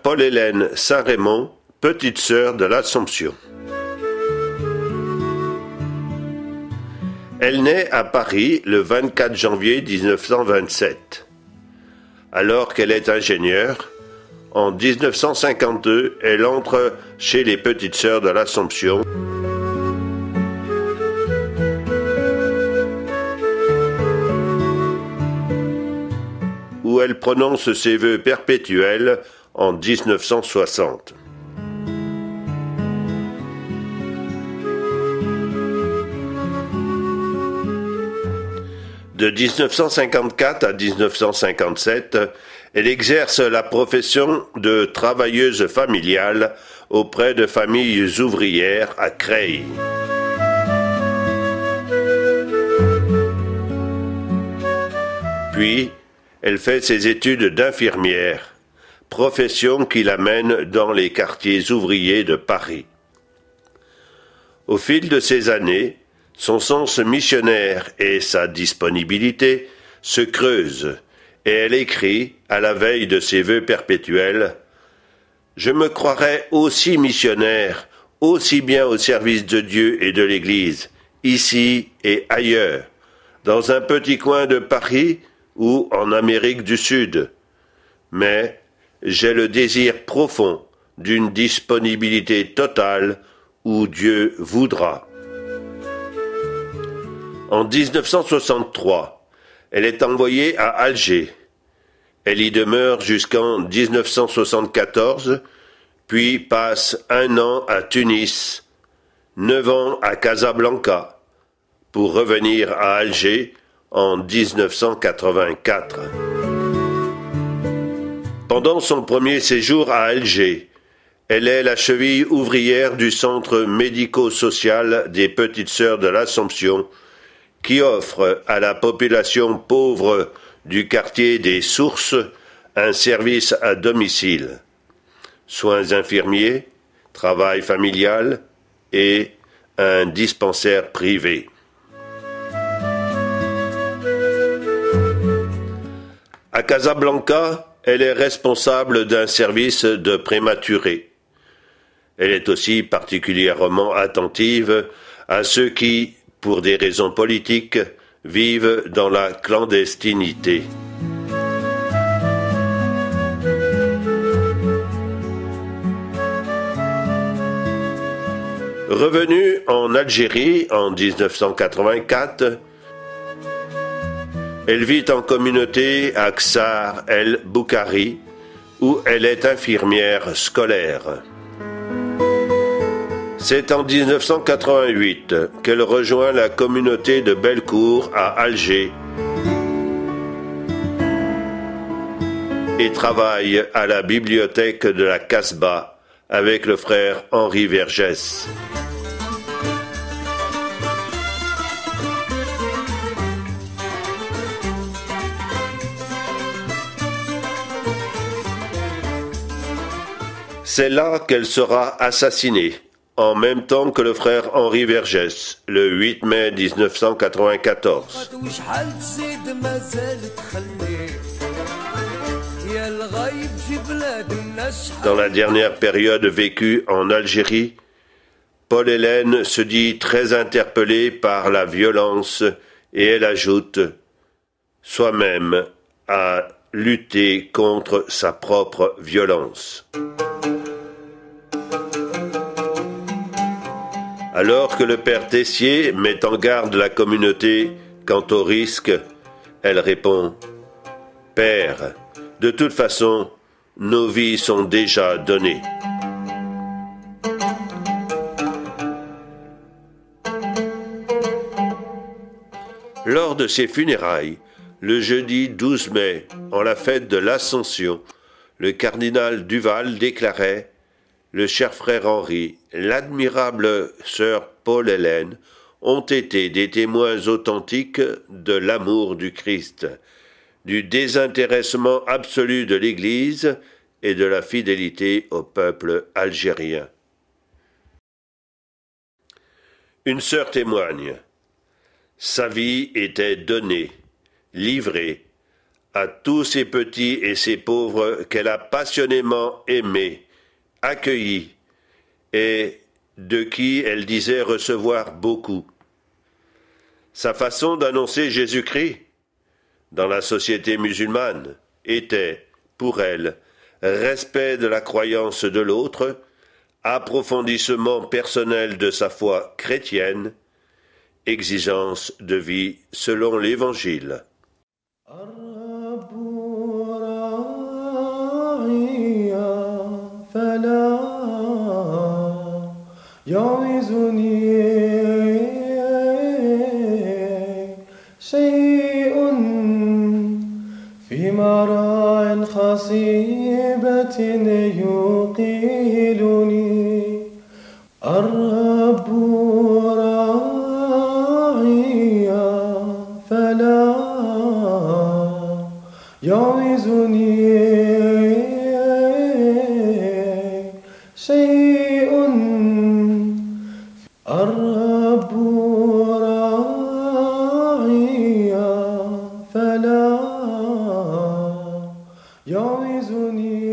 Paul-Hélène Saint-Raymond, petite sœur de l'Assomption. Elle naît à Paris le 24 janvier 1927. Alors qu'elle est ingénieure, en 1952, elle entre chez les petites sœurs de l'Assomption. Où elle prononce ses vœux perpétuels en 1960. De 1954 à 1957, elle exerce la profession de travailleuse familiale auprès de familles ouvrières à Creil. Puis, elle fait ses études d'infirmière, profession qui l'amène dans les quartiers ouvriers de Paris. Au fil de ces années, son sens missionnaire et sa disponibilité se creusent, et elle écrit, à la veille de ses vœux perpétuels, « Je me croirais aussi missionnaire, aussi bien au service de Dieu et de l'Église, ici et ailleurs, dans un petit coin de Paris ou en Amérique du Sud. Mais j'ai le désir profond d'une disponibilité totale où Dieu voudra. » En 1963, elle est envoyée à Alger. Elle y demeure jusqu'en 1974, puis passe 1 an à Tunis, 9 ans à Casablanca, pour revenir à Alger en 1984. Pendant son premier séjour à Alger, elle est la cheville ouvrière du centre médico-social des Petites Sœurs de l'Assomption, qui offre à la population pauvre du quartier des Sources un service à domicile, soins infirmiers, travail familial et un dispensaire privé. À Casablanca, elle est responsable d'un service de prématurés. Elle est aussi particulièrement attentive à ceux qui, pour des raisons politiques, vivent dans la clandestinité. Revenue en Algérie en 1984, elle vit en communauté à Ksar El Boukhari, où elle est infirmière scolaire. C'est en 1988 qu'elle rejoint la communauté de Bellecour à Alger et travaille à la bibliothèque de la Casbah avec le frère Henri Vergès. C'est là qu'elle sera assassinée, en même temps que le frère Henri Vergès, le 8 mai 1994. Dans la dernière période vécue en Algérie, Paul-Hélène se dit très interpellée par la violence et elle ajoute « soi-même à lutter contre sa propre violence ». Alors que le père Tessier met en garde la communauté quant au risque, elle répond « Père, de toute façon, nos vies sont déjà données. » Lors de ses funérailles, le jeudi 12 mai, en la fête de l'Ascension, le cardinal Duval déclarait « Le cher frère Henri, l'admirable sœur Paul-Hélène ont été des témoins authentiques de l'amour du Christ, du désintéressement absolu de l'Église et de la fidélité au peuple algérien. » Une sœur témoigne. Sa vie était donnée, livrée, à tous ces petits et ces pauvres qu'elle a passionnément aimés, accueillis, et de qui elle disait recevoir beaucoup. Sa façon d'annoncer Jésus-Christ dans la société musulmane était, pour elle, respect de la croyance de l'autre, approfondissement personnel de sa foi chrétienne, exigence de vie selon l'Évangile. خصيبة يقيلني الرب راعي فلا يعوزني شيء الرب راعي فلا يعوزني